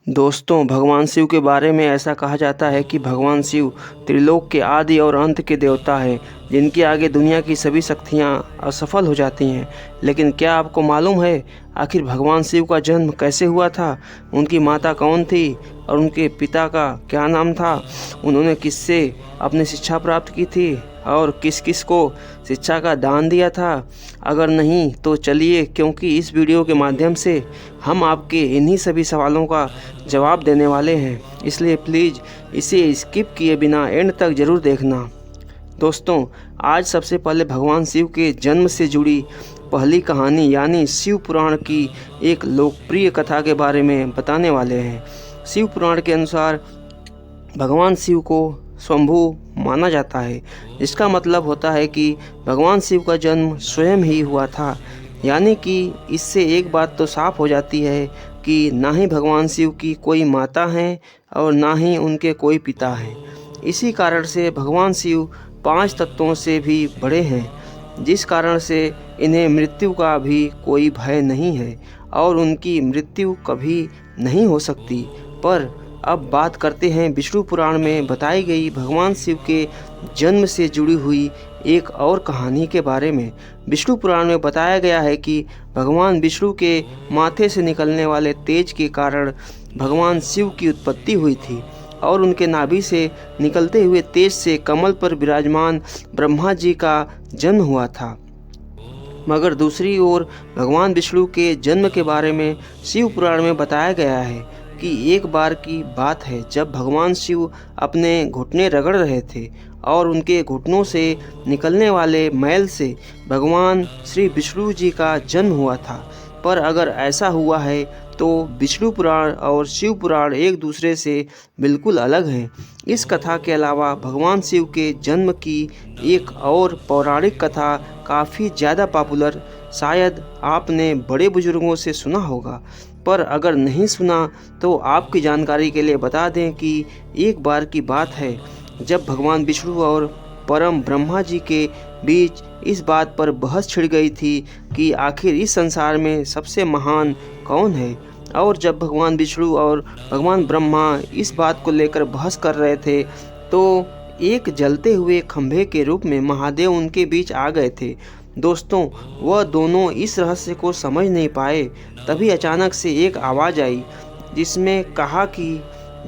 दोस्तों, भगवान शिव के बारे में ऐसा कहा जाता है कि भगवान शिव त्रिलोक के आदि और अंत के देवता हैं, जिनके आगे दुनिया की सभी शक्तियाँ असफल हो जाती हैं। लेकिन क्या आपको मालूम है आखिर भगवान शिव का जन्म कैसे हुआ था? उनकी माता कौन थी और उनके पिता का क्या नाम था? उन्होंने किससे अपनी शिक्षा प्राप्त की थी और किस किस को शिक्षा का दान दिया था? अगर नहीं तो चलिए, क्योंकि इस वीडियो के माध्यम से हम आपके इन्हीं सभी सवालों का जवाब देने वाले हैं, इसलिए प्लीज़ इसे स्किप किए बिना एंड तक ज़रूर देखना। दोस्तों, आज सबसे पहले भगवान शिव के जन्म से जुड़ी पहली कहानी यानी शिव पुराण की एक लोकप्रिय कथा के बारे में बताने वाले हैं। शिव पुराण के अनुसार भगवान शिव को स्वयंभू माना जाता है, जिसका मतलब होता है कि भगवान शिव का जन्म स्वयं ही हुआ था। यानी कि इससे एक बात तो साफ हो जाती है कि ना ही भगवान शिव की कोई माता है और ना ही उनके कोई पिता हैं। इसी कारण से भगवान शिव 5 तत्वों से भी बड़े हैं, जिस कारण से इन्हें मृत्यु का भी कोई भय नहीं है और उनकी मृत्यु कभी नहीं हो सकती। पर अब बात करते हैं विष्णु पुराण में बताई गई भगवान शिव के जन्म से जुड़ी हुई एक और कहानी के बारे में। विष्णु पुराण में बताया गया है कि भगवान विष्णु के माथे से निकलने वाले तेज के कारण भगवान शिव की उत्पत्ति हुई थी और उनके नाभि से निकलते हुए तेज से कमल पर विराजमान ब्रह्मा जी का जन्म हुआ था। मगर दूसरी ओर भगवान विष्णु के जन्म के बारे में शिव पुराण में बताया गया है कि एक बार की बात है जब भगवान शिव अपने घुटने रगड़ रहे थे और उनके घुटनों से निकलने वाले मैल से भगवान श्री विष्णु जी का जन्म हुआ था। पर अगर ऐसा हुआ है तो विष्णु पुराण और शिव पुराण एक दूसरे से बिल्कुल अलग हैं। इस कथा के अलावा भगवान शिव के जन्म की एक और पौराणिक कथा काफ़ी ज़्यादा पॉपुलर, शायद आपने बड़े बुजुर्गों से सुना होगा। पर अगर नहीं सुना तो आपकी जानकारी के लिए बता दें कि एक बार की बात है जब भगवान विष्णु और परम ब्रह्मा जी के बीच इस बात पर बहस छिड़ गई थी कि आखिर इस संसार में सबसे महान कौन है। और जब भगवान विष्णु और भगवान ब्रह्मा इस बात को लेकर बहस कर रहे थे तो एक जलते हुए खंभे के रूप में महादेव उनके बीच आ गए थे। दोस्तों, वह दोनों इस रहस्य को समझ नहीं पाए। तभी अचानक से एक आवाज़ आई जिसमें कहा कि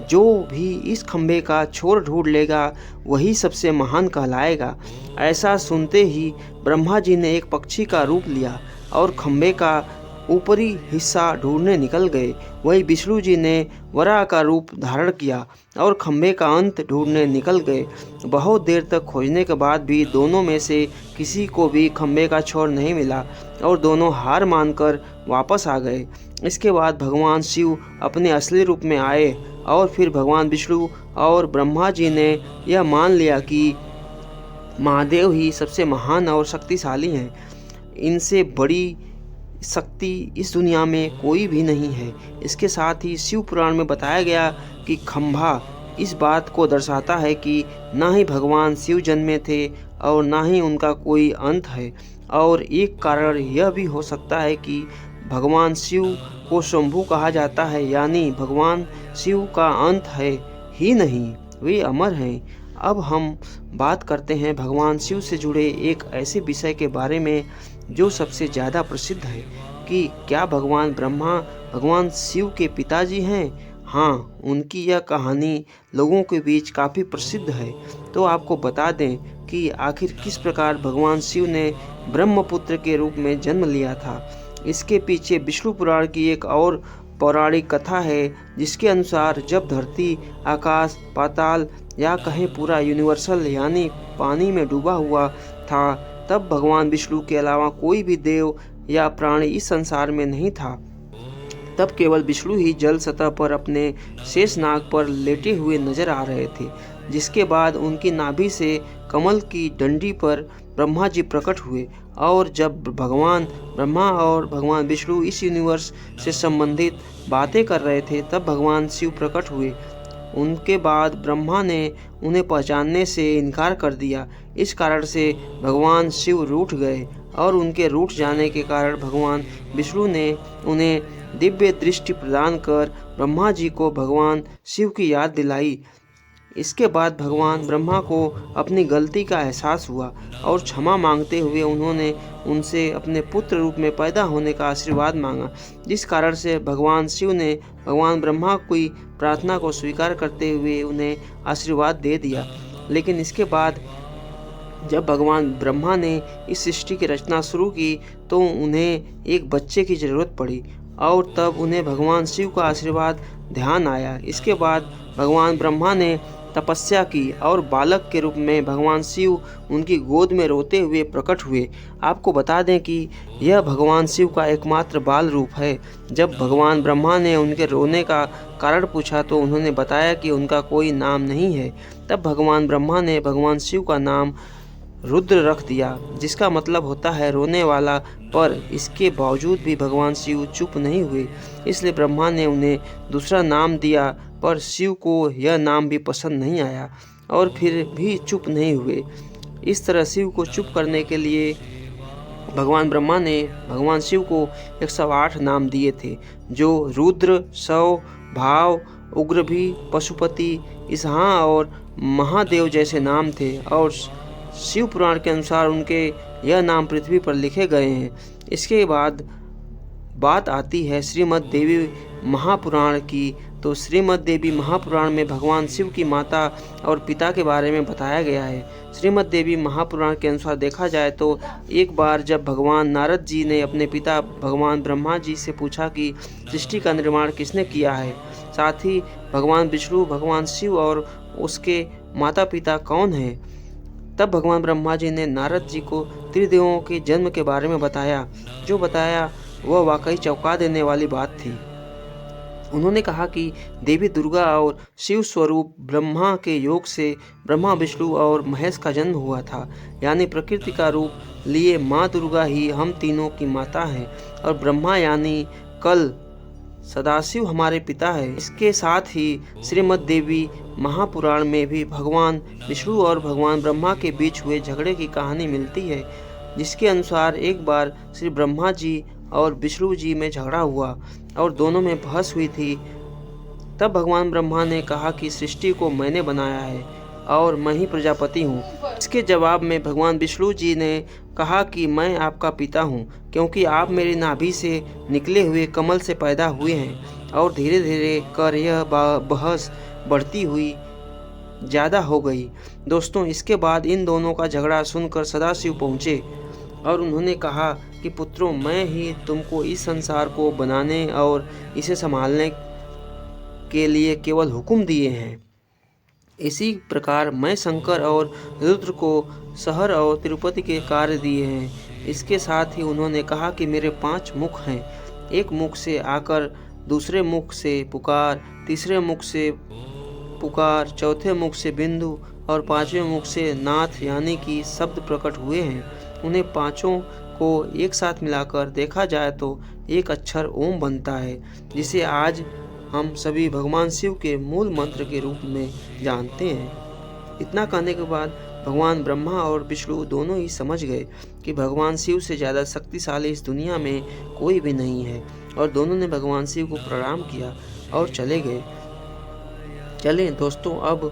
जो भी इस खंभे का छोर ढूंढ लेगा वही सबसे महान कहलाएगा। ऐसा सुनते ही ब्रह्मा जी ने एक पक्षी का रूप लिया और खंभे का ऊपरी हिस्सा ढूंढने निकल गए। वही विष्णु जी ने वराह का रूप धारण किया और खंभे का अंत ढूंढने निकल गए। बहुत देर तक खोजने के बाद भी दोनों में से किसी को भी खंभे का छोर नहीं मिला और दोनों हार मानकर वापस आ गए। इसके बाद भगवान शिव अपने असली रूप में आए और फिर भगवान विष्णु और ब्रह्मा जी ने यह मान लिया कि महादेव ही सबसे महान और शक्तिशाली हैं। इनसे बड़ी शक्ति इस दुनिया में कोई भी नहीं है। इसके साथ ही शिव पुराण में बताया गया कि खंभा इस बात को दर्शाता है कि ना ही भगवान शिव जन्मे थे और ना ही उनका कोई अंत है। और एक कारण यह भी हो सकता है कि भगवान शिव को शंभु कहा जाता है, यानी भगवान शिव का अंत है ही नहीं, वे अमर हैं। अब हम बात करते हैं भगवान शिव से जुड़े एक ऐसे विषय के बारे में जो सबसे ज़्यादा प्रसिद्ध है कि क्या भगवान ब्रह्मा भगवान शिव के पिताजी हैं। हाँ, उनकी यह कहानी लोगों के बीच काफ़ी प्रसिद्ध है। तो आपको बता दें कि आखिर किस प्रकार भगवान शिव ने ब्रह्मपुत्र के रूप में जन्म लिया था। इसके पीछे विष्णु पुराण की एक और पौराणिक कथा है, जिसके अनुसार जब धरती, आकाश, पाताल या कहें पूरा यूनिवर्सल यानी पानी में डूबा हुआ था, तब भगवान विष्णु के अलावा कोई भी देव या प्राणी इस संसार में नहीं था। तब केवल विष्णु ही जल सतह पर अपने शेष नाग पर लेटे हुए नजर आ रहे थे। जिसके बाद उनकी नाभि से कमल की डंडी पर ब्रह्मा जी प्रकट हुए और जब भगवान ब्रह्मा और भगवान विष्णु इस यूनिवर्स से संबंधित बातें कर रहे थे तब भगवान शिव प्रकट हुए। उनके बाद ब्रह्मा ने उन्हें पहचानने से इनकार कर दिया। इस कारण से भगवान शिव रूठ गए और उनके रूठ जाने के कारण भगवान विष्णु ने उन्हें दिव्य दृष्टि प्रदान कर ब्रह्मा जी को भगवान शिव की याद दिलाई। इसके बाद भगवान ब्रह्मा को अपनी गलती का एहसास हुआ और क्षमा मांगते हुए उन्होंने उनसे अपने पुत्र रूप में पैदा होने का आशीर्वाद मांगा, जिस कारण से भगवान शिव ने भगवान ब्रह्मा की प्रार्थना को स्वीकार करते हुए उन्हें आशीर्वाद दे दिया। लेकिन इसके बाद जब भगवान ब्रह्मा ने इस सृष्टि की रचना शुरू की तो उन्हें एक बच्चे की ज़रूरत पड़ी और तब उन्हें भगवान शिव का आशीर्वाद ध्यान आया। इसके बाद भगवान ब्रह्मा ने तपस्या की और बालक के रूप में भगवान शिव उनकी गोद में रोते हुए प्रकट हुए। आपको बता दें कि यह भगवान शिव का एकमात्र बाल रूप है। जब भगवान ब्रह्मा ने उनके रोने का कारण पूछा तो उन्होंने बताया कि उनका कोई नाम नहीं है। तब भगवान ब्रह्मा ने भगवान शिव का नाम रुद्र रख दिया, जिसका मतलब होता है रोने वाला। पर इसके बावजूद भी भगवान शिव चुप नहीं हुए, इसलिए ब्रह्मा ने उन्हें दूसरा नाम दिया। पर शिव को यह नाम भी पसंद नहीं आया और फिर भी चुप नहीं हुए। इस तरह शिव को चुप करने के लिए भगवान ब्रह्मा ने भगवान शिव को 108 नाम दिए थे, जो रुद्र, शव, भाव, उग्रभी, पशुपति, इसहा और महादेव जैसे नाम थे। और शिव पुराण के अनुसार उनके यह नाम पृथ्वी पर लिखे गए हैं। इसके बाद बात आती है श्रीमद् देवी महापुराण की। तो श्रीमद् देवी महापुराण में भगवान शिव की माता और पिता के बारे में बताया गया है। श्रीमद् देवी महापुराण के अनुसार देखा जाए तो एक बार जब भगवान नारद जी ने अपने पिता भगवान ब्रह्मा जी से पूछा कि सृष्टि का निर्माण किसने किया है, साथ ही भगवान विष्णु, भगवान शिव और उसके माता पिता कौन हैं, तब भगवान ब्रह्मा जी ने नारद जी को त्रिदेवों के जन्म के बारे में बताया। जो बताया वह वाकई चौंका देने वाली बात थी। उन्होंने कहा कि देवी दुर्गा और शिव स्वरूप ब्रह्मा के योग से ब्रह्मा, विष्णु और महेश का जन्म हुआ था। यानी प्रकृति का रूप लिए माँ दुर्गा ही हम तीनों की माता है और ब्रह्मा यानी कल सदाशिव हमारे पिता है। इसके साथ ही श्रीमद् देवी महापुराण में भी भगवान विष्णु और भगवान ब्रह्मा के बीच हुए झगड़े की कहानी मिलती है, जिसके अनुसार एक बार श्री ब्रह्मा जी और विष्णु जी में झगड़ा हुआ और दोनों में बहस हुई थी। तब भगवान ब्रह्मा ने कहा कि सृष्टि को मैंने बनाया है और मैं ही प्रजापति हूँ। इसके जवाब में भगवान विष्णु जी ने कहा कि मैं आपका पिता हूँ, क्योंकि आप मेरी नाभि से निकले हुए कमल से पैदा हुए हैं। और धीरे धीरे कर यह बहस बढ़ती हुई ज़्यादा हो गई। दोस्तों, इसके बाद इन दोनों का झगड़ा सुनकर सदाशिव पहुँचे और उन्होंने कहा कि पुत्रों, मैं ही तुमको इस संसार को बनाने और इसे संभालने के लिए केवल हुक्म दिए हैं। इसी प्रकार मैं शंकर और रुद्र को शहर और तिरुपति के कार्य दिए हैं। इसके साथ ही उन्होंने कहा कि मेरे 5 मुख हैं। एक मुख से आकर, दूसरे मुख से पुकार, तीसरे मुख से पुकार, चौथे मुख से बिंदु और 5वें मुख से नाथ यानी कि शब्द प्रकट हुए हैं। उन्हें पांचों को एक साथ मिलाकर देखा जाए तो एक अक्षर ओम बनता है, जिसे आज हम सभी भगवान शिव के मूल मंत्र के रूप में जानते हैं। इतना कहने के बाद भगवान ब्रह्मा और विष्णु दोनों ही समझ गए कि भगवान शिव से ज़्यादा शक्तिशाली इस दुनिया में कोई भी नहीं है, और दोनों ने भगवान शिव को प्रणाम किया और चले गए। चलें दोस्तों, अब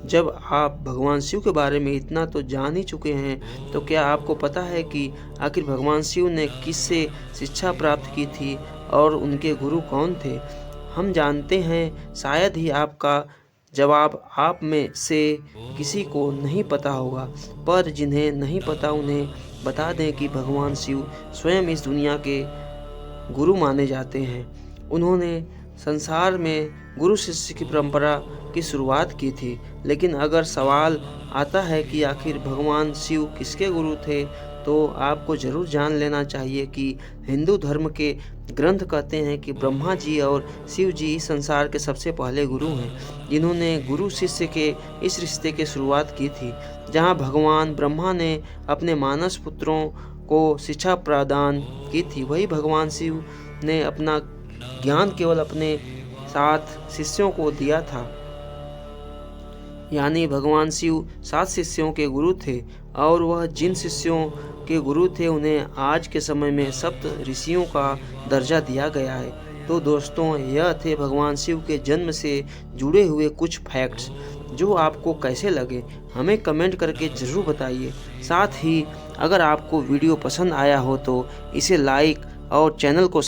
जब आप भगवान शिव के बारे में इतना तो जान ही चुके हैं, तो क्या आपको पता है कि आखिर भगवान शिव ने किससे शिक्षा प्राप्त की थी और उनके गुरु कौन थे? हम जानते हैं, शायद ही आपका जवाब आप में से किसी को नहीं पता होगा, पर जिन्हें नहीं पता उन्हें बता दें कि भगवान शिव स्वयं इस दुनिया के गुरु माने जाते हैं। उन्होंने संसार में गुरु शिष्य की परंपरा की शुरुआत की थी। लेकिन अगर सवाल आता है कि आखिर भगवान शिव किसके गुरु थे, तो आपको ज़रूर जान लेना चाहिए कि हिंदू धर्म के ग्रंथ कहते हैं कि ब्रह्मा जी और शिव जी इस संसार के सबसे पहले गुरु हैं, जिन्होंने गुरु शिष्य के इस रिश्ते की शुरुआत की थी। जहां भगवान ब्रह्मा ने अपने मानस पुत्रों को शिक्षा प्रदान की थी, वही भगवान शिव ने अपना ज्ञान केवल अपने 7 शिष्यों को दिया था। यानी भगवान शिव 7 शिष्यों के गुरु थे और वह जिन शिष्यों के गुरु थे उन्हें आज के समय में सप्त ऋषियों का दर्जा दिया गया है। तो दोस्तों, यह थे भगवान शिव के जन्म से जुड़े हुए कुछ फैक्ट्स, जो आपको कैसे लगे हमें कमेंट करके ज़रूर बताइए। साथ ही अगर आपको वीडियो पसंद आया हो तो इसे लाइक और चैनल को